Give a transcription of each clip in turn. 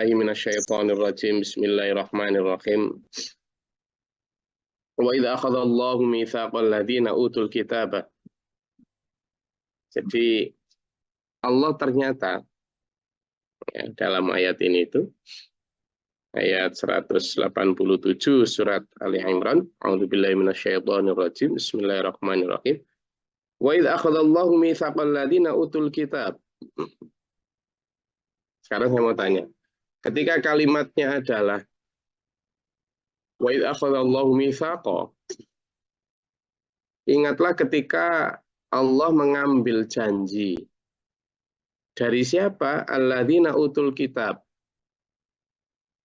Minasyaitonirrajim. Bismillahirrahmanirrahim. Wa idza akhadallahu mitsaqal ladzina utul kitaba. Jadi Allah ternyata ya, dalam ayat ini itu ayat 187 surat Ali Imran. A'udzubillahi minasyaitonirrajim. Bismillahirrahmanirrahim. Wa idza akhadallahu mitsaqal ladzina utul kitab. Sekarang saya mau tanya. Ketika kalimatnya adalah wa idz akhadallahu mitsaqa. Ingatlah ketika Allah mengambil janji. Dari siapa? Alladzina utul kitab.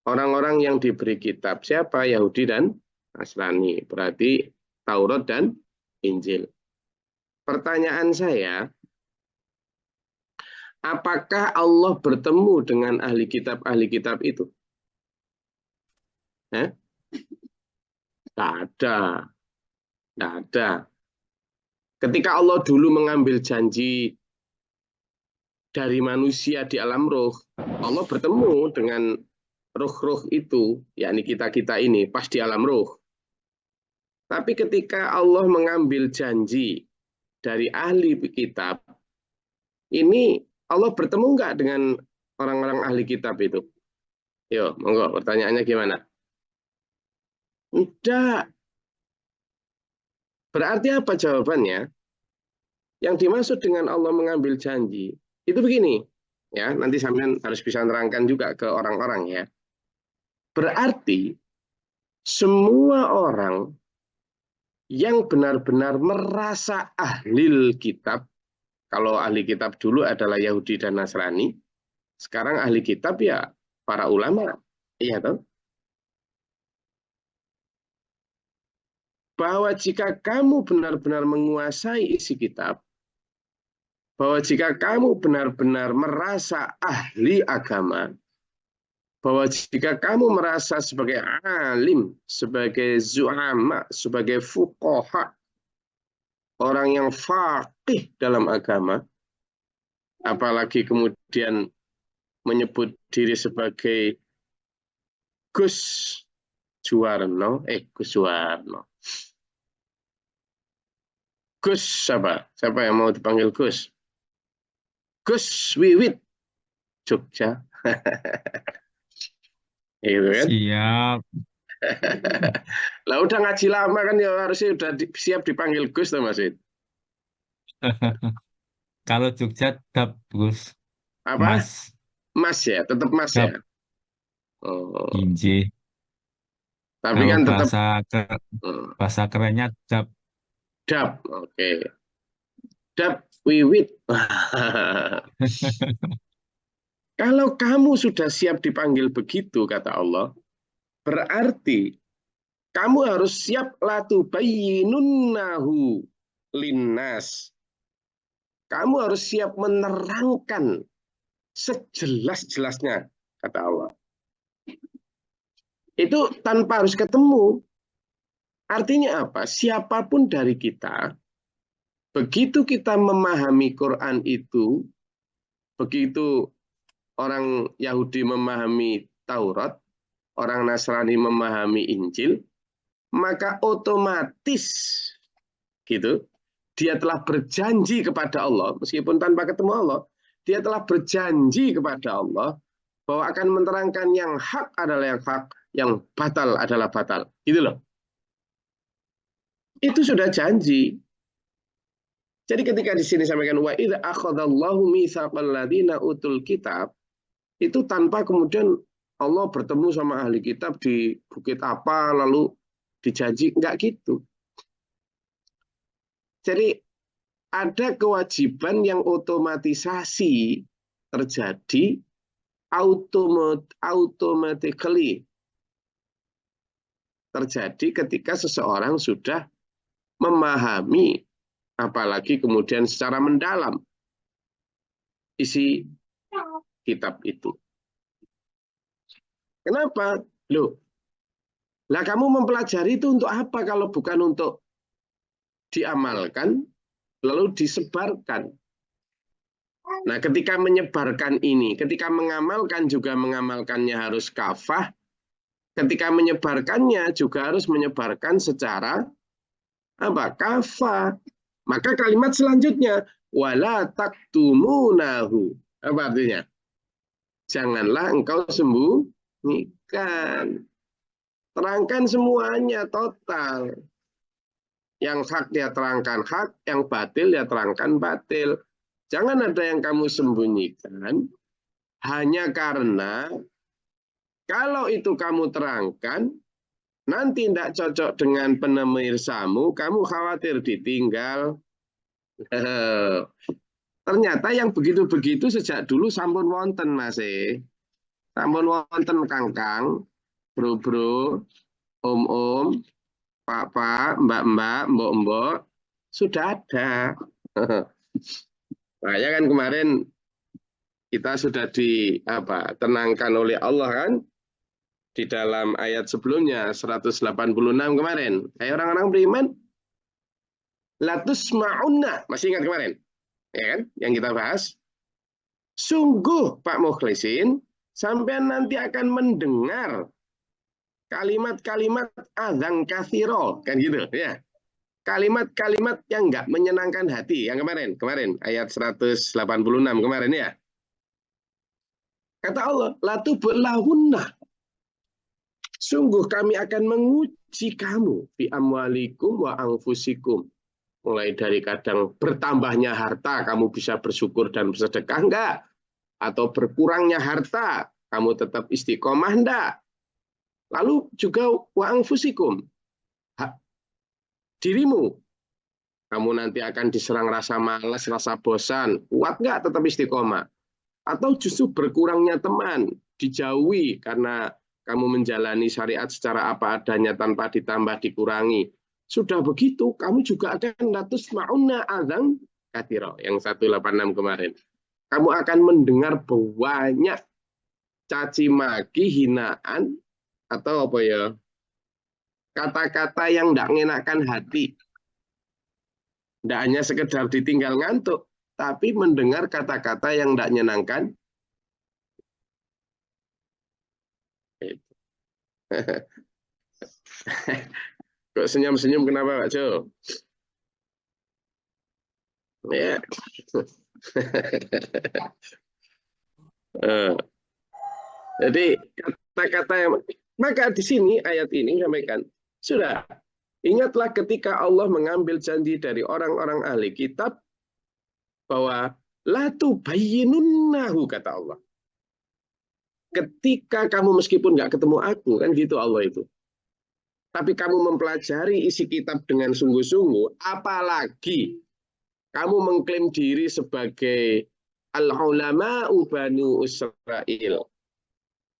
Orang-orang yang diberi kitab. Siapa? Yahudi dan Nasrani. Berarti Taurat dan Injil. Pertanyaan saya, apakah Allah bertemu dengan ahli kitab itu? Tidak ada. Tidak ada. Ketika Allah dulu mengambil janji dari manusia di alam roh, Allah bertemu dengan roh-roh itu, yakni kita-kita ini, pas di alam roh. Tapi ketika Allah mengambil janji dari ahli kitab, ini Allah bertemu enggak dengan orang-orang ahli kitab itu? Yo, monggo, pertanyaannya gimana? Tidak. Berarti apa jawabannya? Yang dimaksud dengan Allah mengambil janji, itu begini. Ya, nanti sampean harus bisa menerangkan juga ke orang-orang ya. Berarti semua orang yang benar-benar merasa ahli kitab, kalau ahli kitab dulu adalah Yahudi dan Nasrani, sekarang ahli kitab ya para ulama, iya toh? Bahwa jika kamu benar-benar menguasai isi kitab, bahwa jika kamu benar-benar merasa ahli agama, bahwa jika kamu merasa sebagai alim, sebagai zu'ama, sebagai fuqaha, orang yang faqih dalam agama, apalagi kemudian menyebut diri sebagai Gus Suwarno, Gus Suwarno. Gus siapa? Siapa yang mau dipanggil Gus? Gus Wiwit Jogja. Gitu kan? Siap. Lah udah ngaji lama kan ya harusnya udah siap dipanggil Gus tuh Mas Wid. Kalau Jogja dap, Gus. Apa? Mas. Mas ya, tetap Mas Dap. ya. Oh, Inji. tapi Kalau kan tetap bahasa kerennya dap. Dap. Oke. Dap Wiwit. Kalau kamu sudah siap dipanggil begitu, kata Allah, berarti kamu harus siap latu bayyinunnahu linnas. Kamu harus siap menerangkan sejelas-jelasnya, kata Allah. Itu tanpa harus ketemu. Artinya apa? Siapapun dari kita, begitu kita memahami Quran itu, begitu orang Yahudi memahami Taurat, orang Nasrani memahami Injil, maka otomatis gitu dia telah berjanji kepada Allah, meskipun tanpa ketemu Allah, dia telah berjanji kepada Allah bahwa akan menerangkan yang hak adalah yang hak, yang batal adalah batal. Gitu loh. Itu sudah janji. Jadi ketika di sini sampaikan wa idza akhadallahu mitsaqal ladzina utul kitab, itu tanpa kemudian Allah bertemu sama ahli kitab di bukit apa lalu dijanji, enggak gitu. Jadi ada kewajiban yang otomatisasi terjadi automatically terjadi ketika seseorang sudah memahami, apalagi kemudian secara mendalam isi kitab itu. Kenapa? Loh, lah kamu mempelajari itu untuk apa kalau bukan untuk diamalkan, lalu disebarkan? Nah, ketika menyebarkan ini, ketika mengamalkan juga mengamalkannya harus kafah, ketika menyebarkannya juga harus menyebarkan secara apa? Kafah. Maka kalimat selanjutnya wala taktumunahu. Apa artinya? Janganlah engkau sembunyikan. Terangkan semuanya total. Yang hak dia terangkan hak, yang batil dia terangkan batil. Jangan ada yang kamu sembunyikan hanya karena kalau itu kamu terangkan, nanti tidak cocok dengan pemirsamu, kamu khawatir ditinggal. Ternyata yang begitu-begitu sejak dulu sampun wonten Mas. Sampun wonten Kangkang, bro-bro, om-om, pak-pak, mbak-mbak, mbok-mbok, sudah ada. Makanya kan kemarin kita sudah tenangkan oleh Allah kan di dalam ayat sebelumnya 186 kemarin. Hai orang-orang beriman, latus ma'unna, masih ingat kemarin? Ya kan? Yang kita bahas. Sungguh Pak Mukhlisin, sampean nanti akan mendengar kalimat-kalimat adzan katsiro, kan gitu ya. Kalimat-kalimat yang enggak menyenangkan hati yang kemarin ayat 186 kemarin ya. Kata Allah, latubulahunna. Sungguh kami akan menguji kamu fi amwalikum wa anfusikum. Mulai dari kadang bertambahnya harta, kamu bisa bersyukur dan bersedekah enggak? Atau berkurangnya harta, kamu tetap istiqomah enggak? Lalu juga wa anfusikum. Dirimu, kamu nanti akan diserang rasa malas, rasa bosan. Kuat enggak tetap istiqomah? Atau justru berkurangnya teman, dijauhi karena kamu menjalani syariat secara apa adanya tanpa ditambah dikurangi. Sudah begitu, kamu juga akan latus ma'unna adzan katsira yang 186 kemarin. Kamu akan mendengar banyak caci maki, hinaan atau apa ya? Kata-kata yang tidak mengenakan hati. Tidak hanya sekedar ditinggal ngantuk, tapi mendengar kata-kata yang tidak menyenangkan. Kok senyum-senyum kenapa Pak Jo? Ya. Jadi kata-kata yang maka di sini ayat ini sampaikan sudah ingatlah ketika Allah mengambil janji dari orang-orang ahli kitab bahwa la tubayyinunnahu kata Allah. Ketika kamu meskipun nggak ketemu aku kan gitu Allah itu. Tapi kamu mempelajari isi kitab dengan sungguh-sungguh, apalagi kamu mengklaim diri sebagai al-ulama Bani Israel,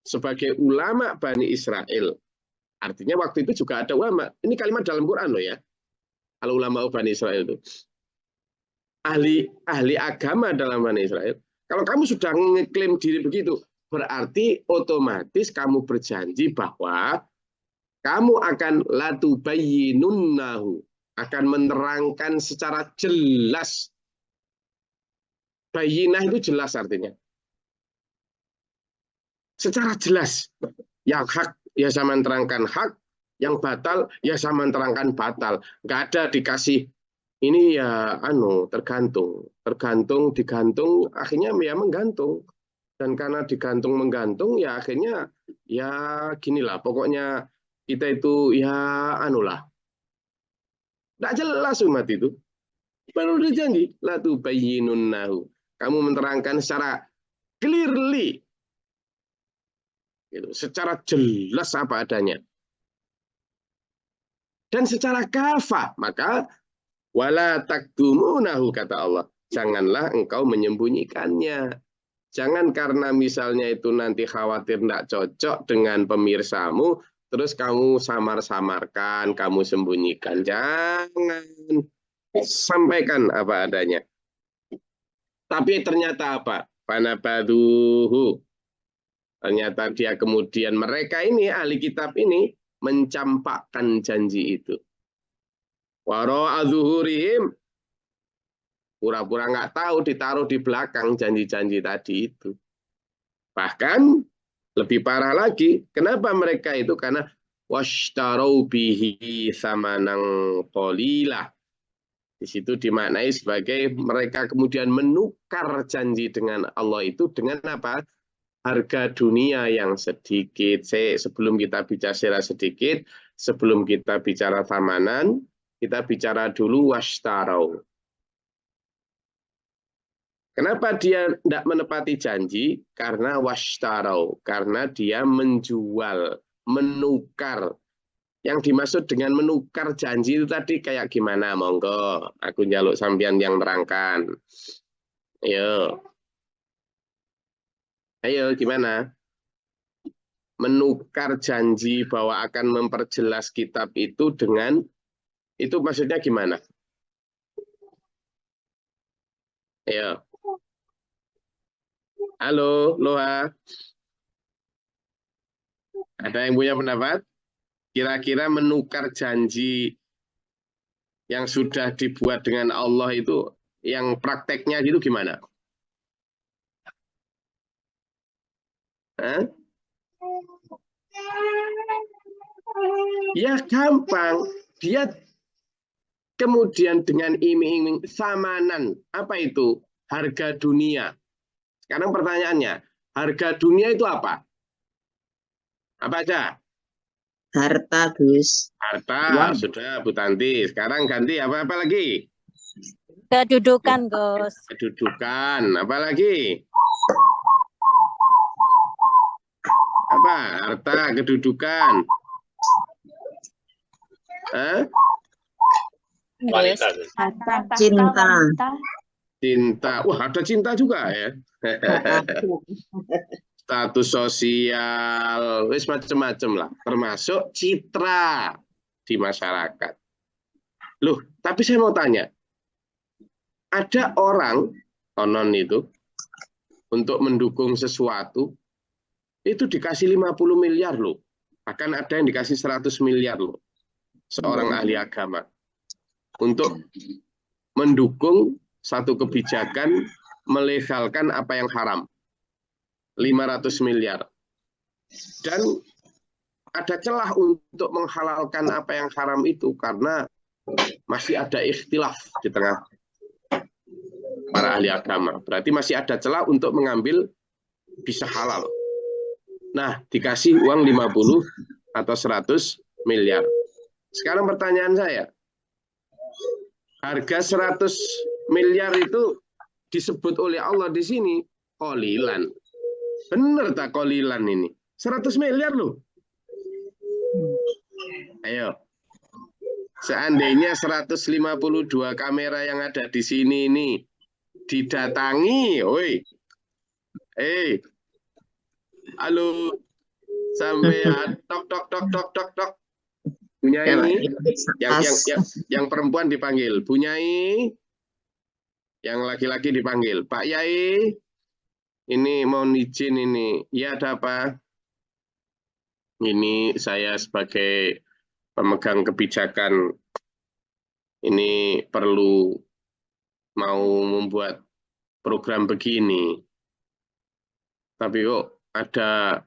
sebagai ulama Bani Israel. Artinya waktu itu juga ada ulama. Ini kalimat dalam Quran loh ya. Al-ulama Bani Israel itu. Ahli agama dalam Bani Israel. Kalau kamu sudah mengklaim diri begitu, berarti otomatis kamu berjanji bahwa kamu akan latubayyinunnahu, akan menerangkan secara jelas. Bayinah itu jelas artinya. Secara jelas. Yang hak, ya sama menerangkan hak. Yang batal, ya sama menerangkan batal. Nggak ada dikasih, ini ya tergantung. Tergantung, digantung, akhirnya ya menggantung. Dan karena digantung menggantung, ya akhirnya ya ginilah. Pokoknya kita itu ya tidak jelas umat itu. Baru dijanji la tubayyinunnahu. Kamu menerangkan secara clearly, gitu, secara jelas apa adanya. Dan secara kafah, maka wala taktumunahu kata Allah. Janganlah engkau menyembunyikannya. Jangan karena misalnya itu nanti khawatir tidak cocok dengan pemirsamu, terus kamu samar-samarkan, kamu sembunyikan. Jangan. Sampaikan apa adanya. Tapi ternyata apa? Panabaduhu. Ternyata dia kemudian mereka ini, ahli kitab ini, mencampakkan janji itu. Wara'a zuhurihim. Pura-pura nggak tahu, ditaruh di belakang janji-janji tadi itu. Bahkan lebih parah lagi, kenapa mereka itu? Karena washtarau bihi samanan qalilah. Di situ dimaknai sebagai mereka kemudian menukar janji dengan Allah itu dengan apa? Harga dunia yang sedikit. Sebelum kita bicara sedikit, sebelum kita bicara thamanan, kita bicara dulu washtarau. Kenapa dia tidak menepati janji? Karena washtarau, karena dia menjual, menukar. Yang dimaksud dengan menukar janji itu tadi kayak gimana? Monggo, aku njaluk sampean yang nerangkan. Ayo. Ayo, gimana? Menukar janji bahwa akan memperjelas kitab itu dengan, itu maksudnya gimana? Ayo. Halo, Loha. Ada yang punya pendapat? Kira-kira menukar janji yang sudah dibuat dengan Allah itu, yang prakteknya itu gimana? Hah? Ya gampang. Dia kemudian dengan iming-iming samanan. Apa itu? Harga dunia. Sekarang pertanyaannya, harga dunia itu apa? Apa aja? Harta, Gus. Harta, sudah Bu Tanti. Sekarang ganti apa lagi? Kedudukan, Gus. Kedudukan, apa lagi? Apa? Harta, kedudukan. Hah? Wanita. Cinta. Cinta. Wah, ada cinta juga ya. Status sosial, wis macam-macam lah, termasuk citra di masyarakat. Loh, tapi saya mau tanya, ada orang konon itu untuk mendukung sesuatu itu dikasih 50 miliar loh, bahkan ada yang dikasih 100 miliar loh, seorang ahli agama untuk mendukung satu kebijakan melegalkan apa yang haram. 500 miliar. Dan ada celah untuk menghalalkan apa yang haram itu karena masih ada ikhtilaf di tengah para ahli agama. Berarti masih ada celah untuk mengambil bisa halal. Nah, dikasih uang 50 atau 100 miliar. Sekarang pertanyaan saya, harga 100 miliar itu disebut oleh Allah di sini qalilan. Benar tak qalilan ini? 100 miliar loh. Ayo. Seandainya 152 kamera yang ada di sini ini didatangi, oi. Halo. Sampai tok tok tok tok tok tok. Bunyai. Yang perempuan dipanggil, Bunyai. Yang laki-laki dipanggil, Pak Yai. Ini mohon izin ini. Ya, ada apa? Ini saya sebagai pemegang kebijakan ini perlu mau membuat program begini. Tapi kok ada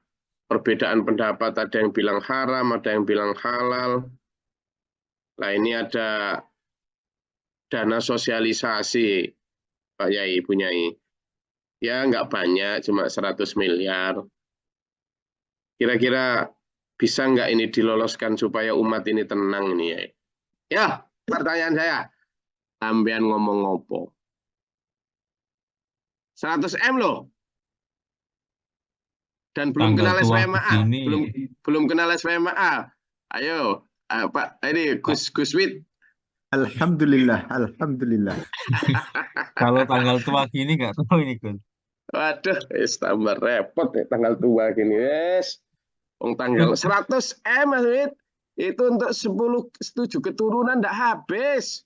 perbedaan pendapat, ada yang bilang haram, ada yang bilang halal. Nah, ini ada dana sosialisasi, Pak Yai, Bu Nyai. Ya, nggak banyak, cuma 100 miliar. Kira-kira bisa nggak ini diloloskan supaya umat ini tenang ini ya? Ya, pertanyaan saya. Sampean ngomong ngopo? 100 M loh. Dan belum kenal SWMA. Belum kenal SWMA. Ayo, Pak, ini Gus Wid. Alhamdulillah, alhamdulillah. Kalau tanggal tua gini nggak tahu ini, Gus. Waduh, tambah repot ya tanggal tua gini, wes. Tanggal 100 M, Mas Wid. Itu untuk 7 keturunan nggak habis.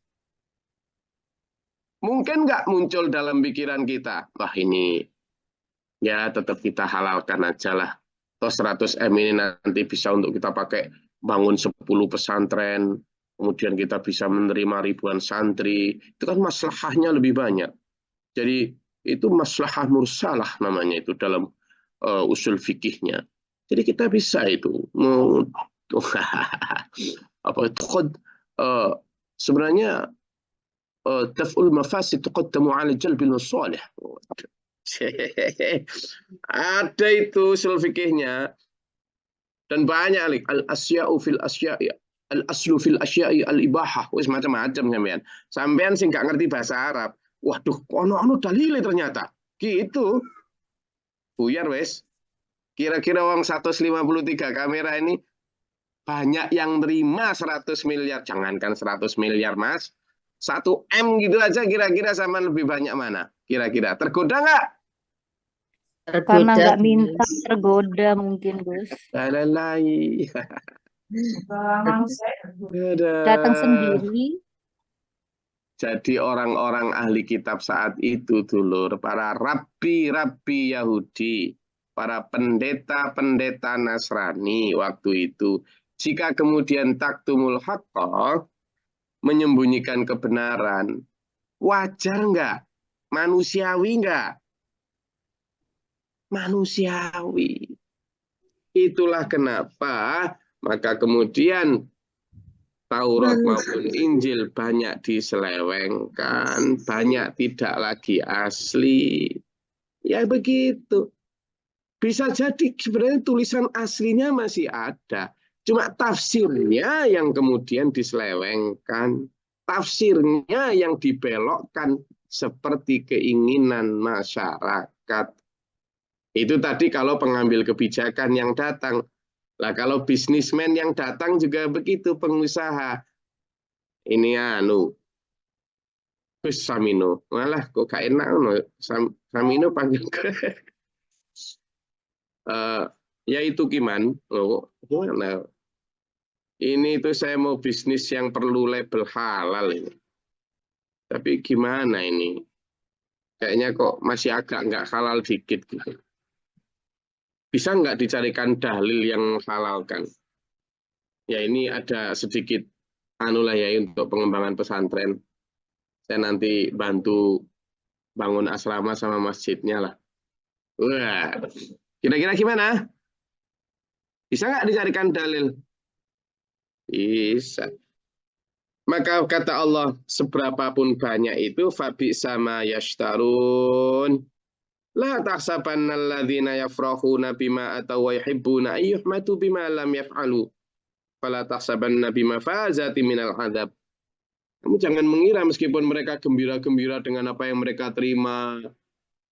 Mungkin nggak muncul dalam pikiran kita, wah ini ya tetap kita halalkan aja lah. Toh 100 M ini nanti bisa untuk kita pakai bangun 10 pesantren, kemudian kita bisa menerima ribuan santri, itu kan maslahahnya lebih banyak. Jadi itu maslahah mursalah namanya itu dalam usul fikihnya. Jadi kita bisa itu apa itu sebenarnya daf'ul mafasid tuqaddamu 'ala jalbil masalih. Ada itu usul fikihnya dan banyak al asya'u fil asya'i al aslu fil asya'i al ibahah wis macam-macam sampean. Sampean sing gak ngerti bahasa Arab. Waduh, ono dalile ternyata. Gitu. Buyar wis. Kira-kira uang 153 kamera ini banyak yang terima 100 miliar. Jangankan 100 miliar, Mas. 1 M gitu aja kira-kira sama lebih banyak mana? Kira-kira. Tergoda nggak? Karena Tergoda, nggak minta, Gus. tergoda mungkin, Gus. Lalai. Datang sendiri. Jadi orang-orang ahli kitab saat itu dulu, para rabi-rabi Yahudi, para pendeta-pendeta Nasrani waktu itu, jika kemudian taktumul haqqa, menyembunyikan kebenaran, wajar nggak? Manusiawi nggak? Manusiawi. Itulah kenapa maka kemudian Taurat maupun Injil banyak diselewengkan, banyak tidak lagi asli. Ya begitu. Bisa jadi sebenarnya tulisan aslinya masih ada. Cuma tafsirnya yang kemudian diselewengkan. Tafsirnya yang dibelokkan seperti keinginan masyarakat. Itu tadi kalau pengambil kebijakan yang datang. Lah kalau bisnismen yang datang juga begitu, pengusaha. Ini Gus Samino. Malah kok gak enak Samino panggil ke. Ya itu Kiman. Gimana? Ini itu saya mau bisnis yang perlu label halal ini. Tapi gimana ini? Kayaknya kok masih agak nggak halal dikit gitu. Bisa nggak dicarikan dalil yang halalkan? Ya ini ada sedikit lah ya untuk pengembangan pesantren. Saya nanti bantu bangun asrama sama masjidnya lah. Wah, kira-kira gimana? Bisa nggak dicarikan dalil? Bisa. Maka kata Allah, seberapapun banyak itu, fabi sama yashtarun. La tahsabanna alladzina yafrahuna bima ataw wa yuhibbuna ayyuhmatu bima lam yaf'alu. Fala tahsabanna bima fazati minal adab. Kamu jangan mengira meskipun mereka gembira-gembira dengan apa yang mereka terima,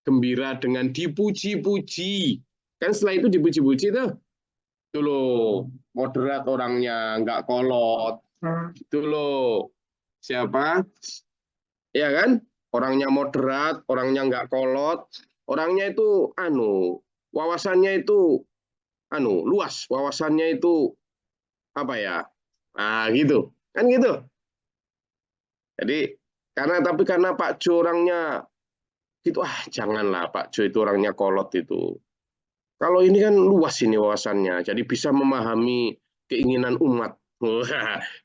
gembira dengan dipuji-puji. Kan setelah itu dipuji-puji tuh. Itu loh, moderat orangnya, nggak kolot. Itu loh. Siapa? Ya kan? Orangnya moderat, orangnya nggak kolot. Orangnya itu wawasannya itu luas, wawasannya itu apa ya? Nah, gitu. Kan gitu. Jadi karena Pak Jo orangnya gitu, janganlah Pak Jo itu orangnya kolot itu. Kalau ini kan luas ini wawasannya, jadi bisa memahami keinginan umat.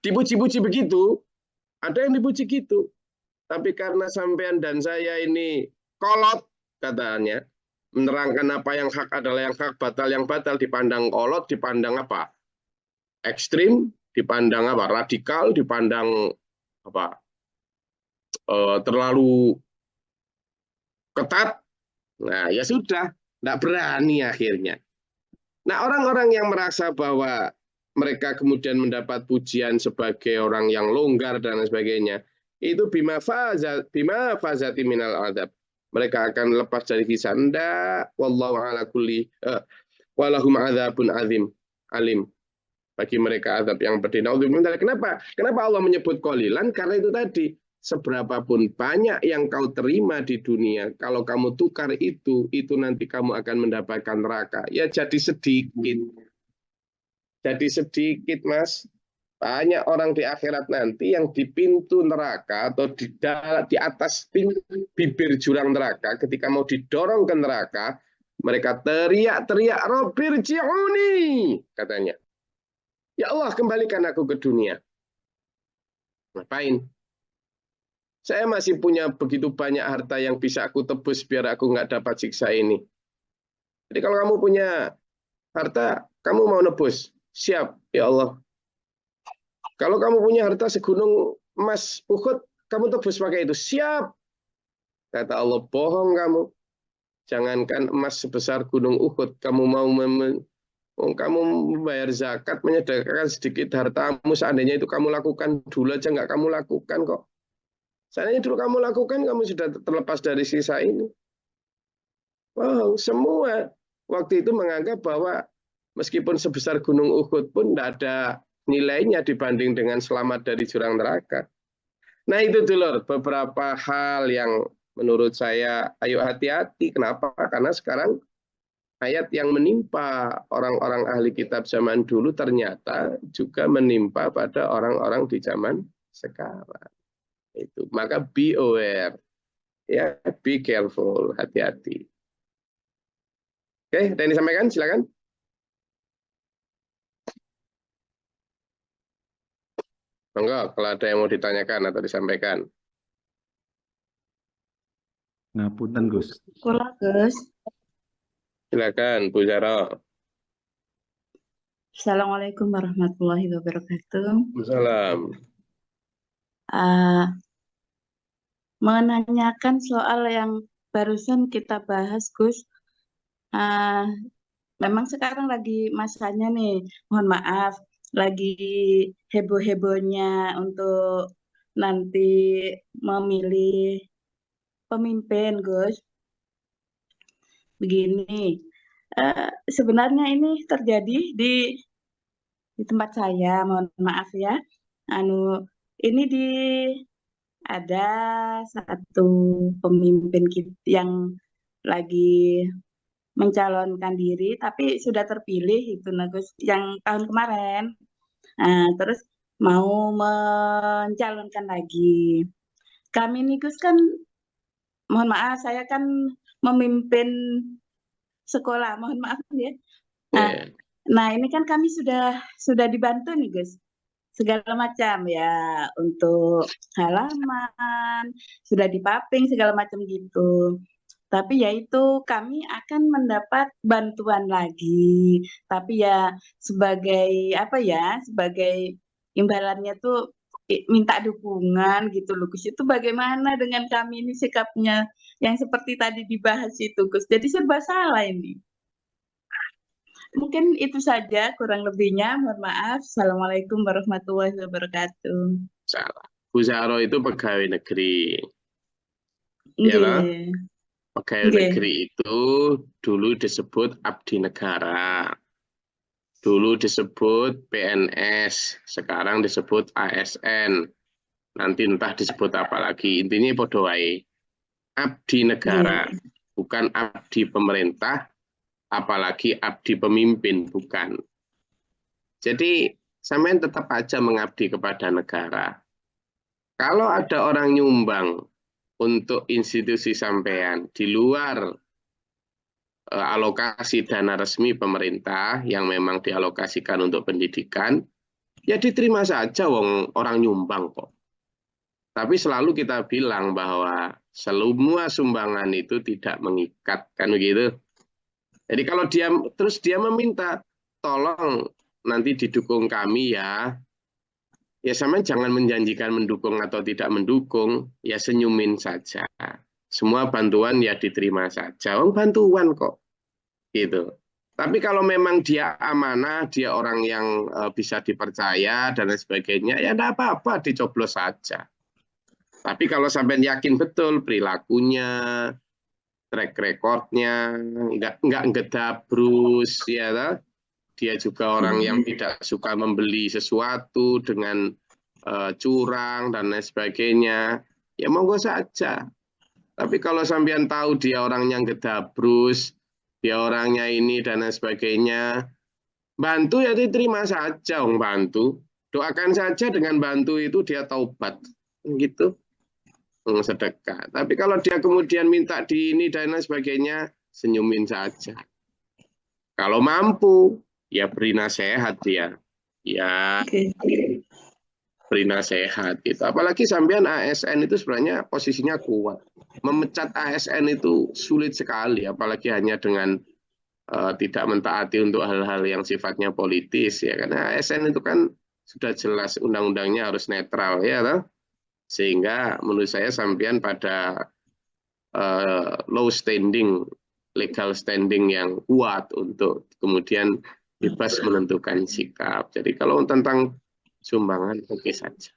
Dipuji-puji begitu, ada yang dipuji gitu. Tapi karena sampean dan saya ini kolot, katanya, menerangkan apa yang hak adalah yang hak, batal yang batal, dipandang kolot, dipandang apa? Ekstrim, dipandang apa? Radikal, dipandang apa? Terlalu ketat. Nah, ya sudah, tidak berani akhirnya. Nah, orang-orang yang merasa bahwa mereka kemudian mendapat pujian sebagai orang yang longgar dan sebagainya, itu bima fazati minal adab. Mereka akan lepas dari kisah. Ndak, wallahu ala kulli walahum adzabun alim. Bagi mereka azab yang pedih. Kenapa? Kenapa Allah menyebut qalilan? Karena itu tadi, seberapapun banyak yang kau terima di dunia, kalau kamu tukar itu nanti kamu akan mendapatkan neraka. Ya jadi sedikit. Jadi sedikit, Mas. Banyak orang di akhirat nanti yang di pintu neraka atau di atas bibir jurang neraka, ketika mau didorong ke neraka, mereka teriak-teriak, Rabbirji'uni, katanya. Ya Allah, kembalikan aku ke dunia. Ngapain? Saya masih punya begitu banyak harta yang bisa aku tebus biar aku nggak dapat siksa ini. Jadi kalau kamu punya harta, kamu mau nebus, siap, ya Allah. Kalau kamu punya harta segunung emas Uhud, kamu tebus pakai itu, siap. Kata Allah, bohong kamu. Jangankan emas sebesar gunung Uhud, kamu mau kamu membayar zakat, menyedekahkan sedikit hartamu, seandainya itu kamu lakukan dulu aja nggak kamu lakukan kok. Seandainya dulu kamu lakukan, kamu sudah terlepas dari sisa ini. Wow, semua waktu itu menganggap bahwa meskipun sebesar gunung Uhud pun tidak ada nilainya dibanding dengan selamat dari jurang neraka. Nah itu dulu beberapa hal yang menurut saya ayo hati-hati. Kenapa? Karena sekarang ayat yang menimpa orang-orang ahli kitab zaman dulu ternyata juga menimpa pada orang-orang di zaman sekarang. Itu maka be aware, ya, be careful, hati-hati. Oke, dan disampaikan, silakan. Enggak, kalau ada yang mau ditanyakan atau disampaikan. Ngapunten, Gus. Kula, Gus. Silakan, Bu Zara. Assalamualaikum warahmatullahi wabarakatuh. Salam. Menanyakan soal yang barusan kita bahas, Gus. Memang sekarang lagi masanya nih, mohon maaf, lagi heboh-hebohnya untuk nanti memilih pemimpin, Gus. Begini, sebenarnya ini terjadi di tempat saya, mohon maaf ya. Ini ada satu pemimpin yang lagi mencalonkan diri, tapi sudah terpilih itu, Gus, yang tahun kemarin. Terus mau mencalonkan lagi. Kami nih, Gus, kan, mohon maaf, saya kan memimpin sekolah, mohon maaf ya. Nah, ini kan kami sudah dibantu nih, Gus, segala macam ya, untuk halaman, sudah dipaping segala macam gitu. Tapi ya itu kami akan mendapat bantuan lagi. Tapi ya sebagai apa ya, sebagai imbalannya tuh minta dukungan gitu loh, Gus. Itu bagaimana dengan kami ini sikapnya yang seperti tadi dibahas itu, Gus. Jadi serba salah ini. Mungkin itu saja kurang lebihnya. Mohon maaf. Assalamualaikum warahmatullahi wabarakatuh. Salah. Bu Zara itu pegawai negeri. Ya lah. Pegawai negeri itu dulu disebut abdi negara. Dulu disebut PNS, sekarang disebut ASN. Nanti entah disebut apa lagi. Intinya podo wae. Abdi negara, bukan abdi pemerintah, apalagi abdi pemimpin, bukan. Jadi sampean tetap aja mengabdi kepada negara. Kalau ada orang nyumbang untuk institusi sampean di luar alokasi dana resmi pemerintah yang memang dialokasikan untuk pendidikan, ya diterima saja wong orang nyumbang kok. Tapi selalu kita bilang bahwa semua sumbangan itu tidak mengikat, kan begitu. Jadi kalau dia meminta, tolong nanti didukung kami ya. Ya sama jangan menjanjikan mendukung atau tidak mendukung, ya senyumin saja. Semua bantuan ya diterima saja. Bantuan kok. Gitu. Tapi kalau memang dia amanah, dia orang yang bisa dipercaya dan lain sebagainya, ya enggak apa-apa, dicoblos saja. Tapi kalau sampai yakin betul perilakunya, track recordnya, enggak ngedabrus, ya, dia juga orang yang tidak suka membeli sesuatu dengan curang dan lain sebagainya, ya monggo saja. Tapi kalau sampean tahu dia orangnya ngedabrus, dia orangnya ini dan lain sebagainya, bantu ya diterima saja, bantu. Doakan saja dengan bantu itu dia taubat, gitu. Sedekah. Tapi kalau dia kemudian minta di ini dan lain sebagainya, senyumin saja. Kalau mampu, ya beri nasihat dia. Ya, beri nasihat gitu. Apalagi sampean ASN itu sebenarnya posisinya kuat. Memecat ASN itu sulit sekali, apalagi hanya dengan tidak mentaati untuk hal-hal yang sifatnya politis ya, karena ASN itu kan sudah jelas undang-undangnya harus netral ya toh? Sehingga menurut saya sampean pada low standing, legal standing yang kuat untuk kemudian bebas menentukan sikap. Jadi kalau tentang sumbangan oke saja.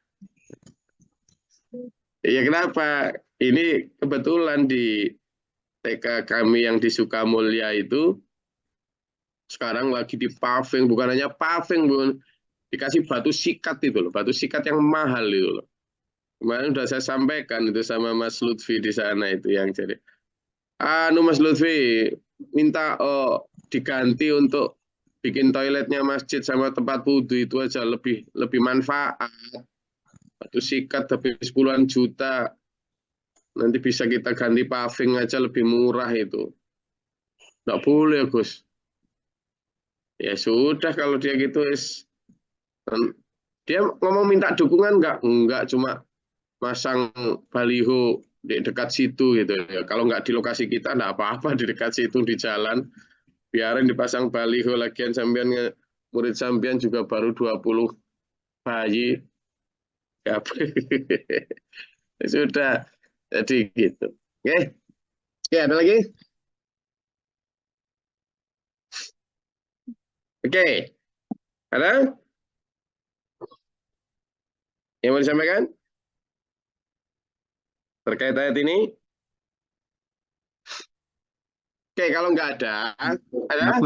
Ya kenapa? Ini kebetulan di TK kami yang di Sukamulya itu sekarang lagi di paving, bukan hanya paving, dikasih batu sikat itu loh, batu sikat yang mahal itu loh. Kemarin sudah saya sampaikan itu sama Mas Lutfi di sana itu yang jadi. Mas Lutfi minta diganti untuk bikin toiletnya masjid sama tempat wudhu itu aja lebih manfaat. Batu sikat tapi 10-an juta. Nanti bisa kita ganti paving aja lebih murah itu. Nggak boleh, Gus. Ya sudah kalau dia gitu dia ngomong minta dukungan enggak cuma masang baliho di dekat situ gitu ya. Kalau nggak di lokasi kita enggak apa-apa di dekat situ di jalan. Biarin dipasang baliho, lagian sampean murid sampean juga baru 20 bayi. Ya, sudah jadi gitu. Oke. Oke, ada lagi? Oke. Ada? Yang mau disampaikan? Terkait ayat ini? Oke, kalau nggak ada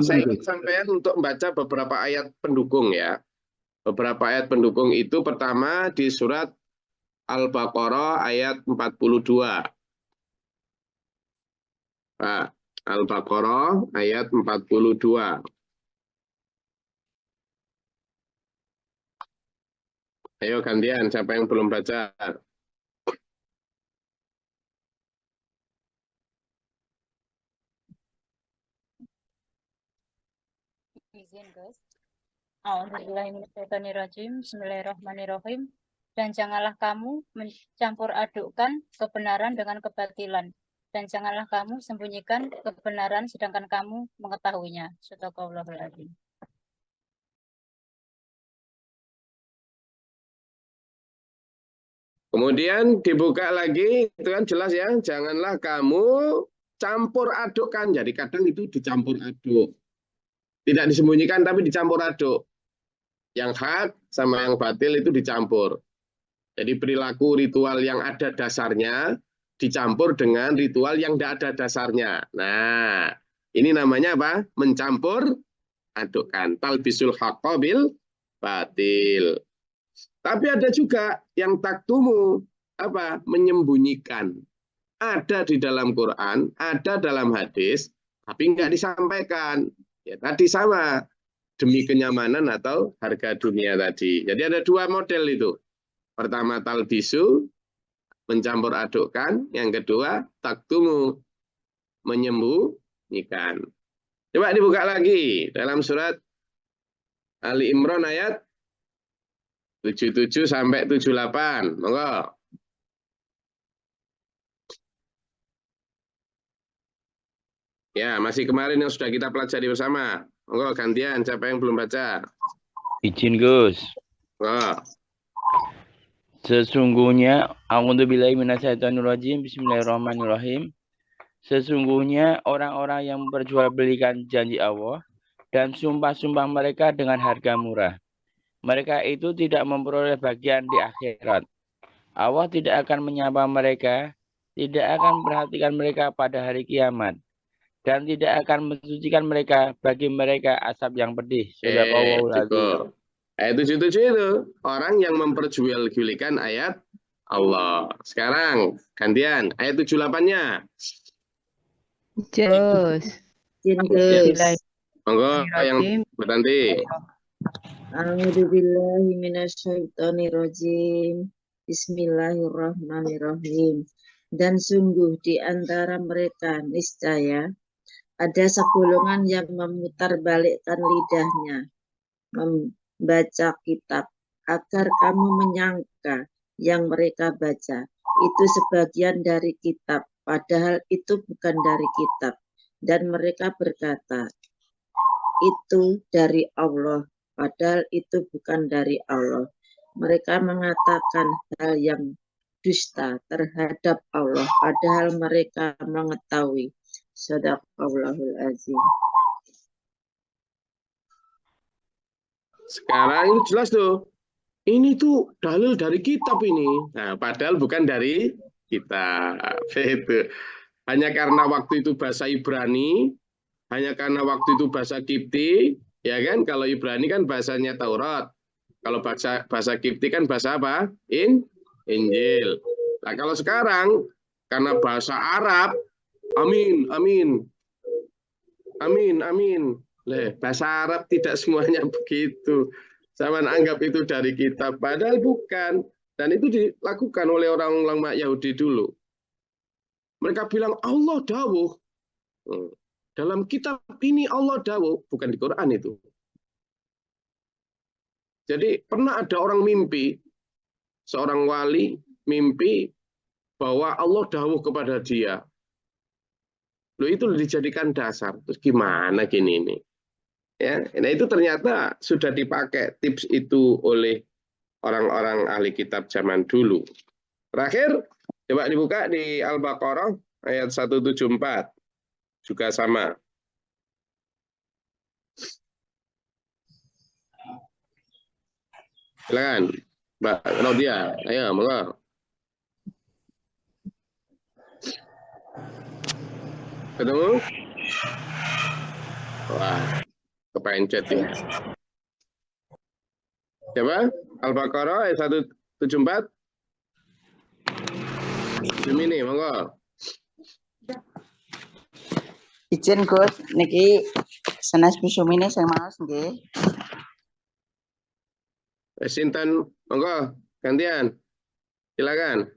saya ingin sampaikan untuk membaca beberapa ayat pendukung ya. Beberapa ayat pendukung itu pertama di surat Al-Baqarah ayat 42. Nah, Al-Baqarah ayat 42. Ayo gantian, siapa yang belum baca? Izin, Gus. A'udzubillahiminasyaitonirrajim. Bismillahirrahmanirrahim. Dan janganlah kamu mencampur adukkan kebenaran dengan kebatilan. Dan janganlah kamu sembunyikan kebenaran sedangkan kamu mengetahuinya. Shadaqallahul adzim. Kemudian dibuka lagi, itu kan jelas ya, janganlah kamu campur adukkan. Jadi kadang itu dicampur aduk. Tidak disembunyikan tapi dicampur aduk. Yang hak sama yang batil itu dicampur. Jadi perilaku ritual yang ada dasarnya dicampur dengan ritual yang tidak ada dasarnya. Nah, ini namanya apa? Mencampur adukkan. Talbisul haqqa bil batil. Tapi ada juga yang taktumu, apa? Menyembunyikan. Ada di dalam Quran, ada dalam hadis, tapi nggak disampaikan. Ya tadi sama, demi kenyamanan atau harga dunia tadi. Jadi ada dua model itu. Pertama talbisu, mencampur adukkan. Yang kedua taktumu, menyembunyikan. Coba dibuka lagi dalam surat Ali Imran ayat 77 sampai 78. Monggo. Ya, masih kemarin yang sudah kita pelajari bersama. Monggo gantian, siapa yang belum baca? Izin Gus. Monggo. Sesungguhnya, a'udzubillahi minasyaitonirrajim, bismillahirrahmanirrahim. Sesungguhnya orang-orang yang memperjualbelikan janji Allah dan sumpah-sumpah mereka dengan harga murah. Mereka itu tidak memperoleh bagian di akhirat. Allah tidak akan menyapa mereka, tidak akan memperhatikan mereka pada hari kiamat, dan tidak akan mensucikan mereka bagi mereka asap yang pedih. Shadaqallahul adzim. Ayat 77 itu orang yang memperjualbelikan ayat Allah. Sekarang gantian ayat 78-nya. Jus. Monggo yang bertanti. A'udzubillahi minasyaitonirrajim. Bismillahirrahmanirrahim. Dan sungguh di antara mereka niscaya ada segolongan yang memutarbalikkan lidahnya, membaca kitab agar kamu menyangka yang mereka baca itu sebagian dari kitab, padahal itu bukan dari kitab. Dan mereka berkata, itu dari Allah, padahal itu bukan dari Allah. Mereka mengatakan hal yang dusta terhadap Allah, padahal mereka mengetahui. Shadaqallahul azim. Sekarang ini jelas tuh. Ini tuh dalil dari kitab ini. Nah, padahal bukan dari kitab. Itu. Hanya karena waktu itu bahasa Ibrani, hanya karena waktu itu bahasa Kipti, ya kan? Kalau Ibrani kan bahasanya Taurat. Kalau bahasa Kipti kan bahasa apa? Injil. Nah, kalau sekarang karena bahasa Arab, amin, amin. Amin, amin. Bahasa Arab tidak semuanya begitu. Zaman anggap itu dari kitab, padahal bukan. Dan itu dilakukan oleh orang-orang Yahudi dulu. Mereka bilang Allah dawuh. Dalam kitab ini Allah dawuh, bukan di Quran itu. Jadi pernah ada orang mimpi, seorang wali mimpi bahwa Allah dawuh kepada dia. Loh, itu dijadikan dasar. Terus gimana gini ini? Ya, nah itu ternyata sudah dipakai tips itu oleh orang-orang ahli kitab zaman dulu. Terakhir, coba dibuka di Al-Baqarah ayat 174. Juga sama. Silakan, Mbak Rodia. Ayo, monggo. Ketemu? Wah, kepencet ya. Coba Al-Baqarah ayat 174. Ini monggo. Izin Gus, niki sanes bisumine sing maos nggih. Sinten, monggo gantian. Silakan.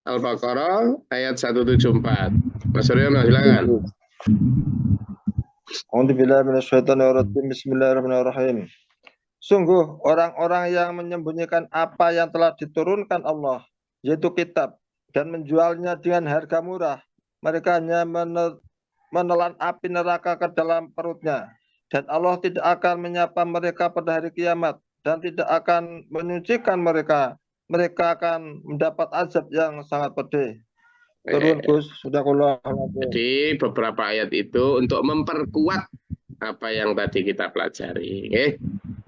Al-Baqarah ayat 174. Mas Suryono, silakan. Bismillahirrahmanirrahim. Sungguh orang-orang yang menyembunyikan apa yang telah diturunkan Allah, yaitu kitab, dan menjualnya dengan harga murah, mereka hanya menelan api neraka ke dalam perutnya. Dan Allah tidak akan menyapa mereka pada hari kiamat, dan tidak akan menyucikan mereka. Mereka akan mendapat azab yang sangat pedih. Turun Gus, sudah kulah. Jadi beberapa ayat itu untuk memperkuat apa yang tadi kita pelajari. Oke.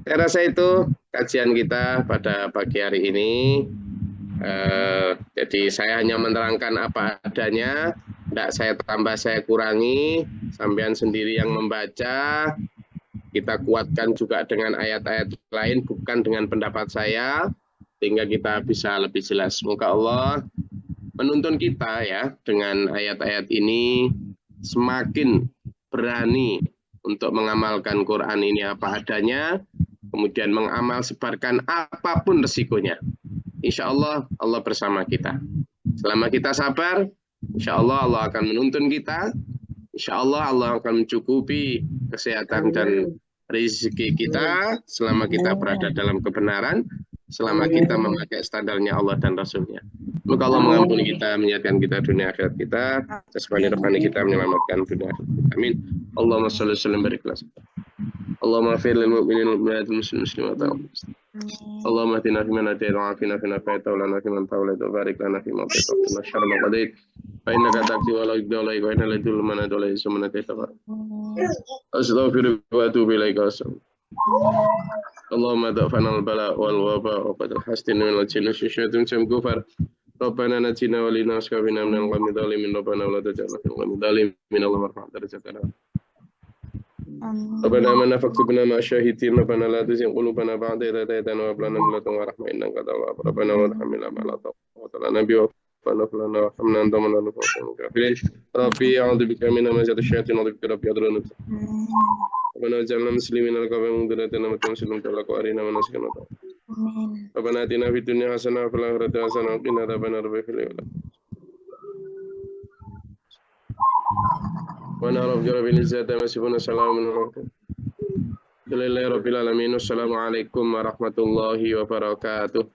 Saya rasa itu kajian kita pada pagi hari ini. Jadi saya hanya menerangkan apa adanya, tidak saya tambah, saya kurangi, sampean sendiri yang membaca. Kita kuatkan juga dengan ayat-ayat lain, bukan dengan pendapat saya, sehingga kita bisa lebih jelas. Semoga Allah menuntun kita ya dengan ayat-ayat ini semakin berani untuk mengamalkan Quran ini apa adanya, kemudian mengamal sebarkan apapun resikonya. Insya Allah, Allah bersama kita. Selama kita sabar, insya Allah Allah akan menuntun kita. Insya Allah Allah akan mencukupi kesehatan dan rezeki kita selama kita berada dalam kebenaran, selama kita memakai standarnya Allah dan Rasulnya. Semoga Allah mengampuni kita, menyiapkan kita dunia akhirat kita, sesuai rohani kita menyelamatkan dunia akhirat kita. Amin. Allahumma sholli wa sallim barik ala Allahumma fir lil mu'minin wal mu'minat wal muslimin wal muslimat. Allahumma ahdina fi man hadayta wa afina fi man afayta wa lana fi man tawallayta wa barik lana fi ma atayta wa qina syarra ma qadait. Fa innaka taqdi wa la yuqda alayka wa innaka la tudhillu man adalla wa man ataita. Astaghfiruka wa atubu ilaika. Allahumma da'fana al-bala wal waba wa qad hastina min al-jinni syaitan jam kufar. Rabbana najina wa lina askabina min al-qawmi dhalimin. Rabbana wa la taj'alna fil qawmi dhalimin. Allahumma arfa'na darajatana. Rabbana amanna faktubna ma syahidin. Rabbana la tuzigh qulubana ba'da idh hadaytana wa hab lana min ladunka rahmah innaka antal wahhab. Rabbana wa la tahmilna ma la taqata lana bihi wa'fu 'anna warhamna anta mawlana fansurna 'alal kafirin. Rabbi a'udzu bika min hamazati syayatin wa a'udzu bika rabbi yahdurun. Rabbana ij'alna muslimin laka wa mu'minatan wa muslimin laka wa arina manasikana. Rabbana atina fid dunya hasanah wa fil akhirati hasanah wa qina adzabannar. Wa na'udzu bika min izzati ma yasifun. Assalamu alaikum. Alhamdulillahirrabbilalamin. Assalamualaikum warahmatullahi wabarakatuh.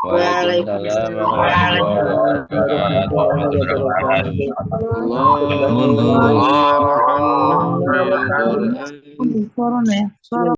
Waalaikumsalam warahmatullahi wabarakatuh. Allahumma arhamna bil Qur'an.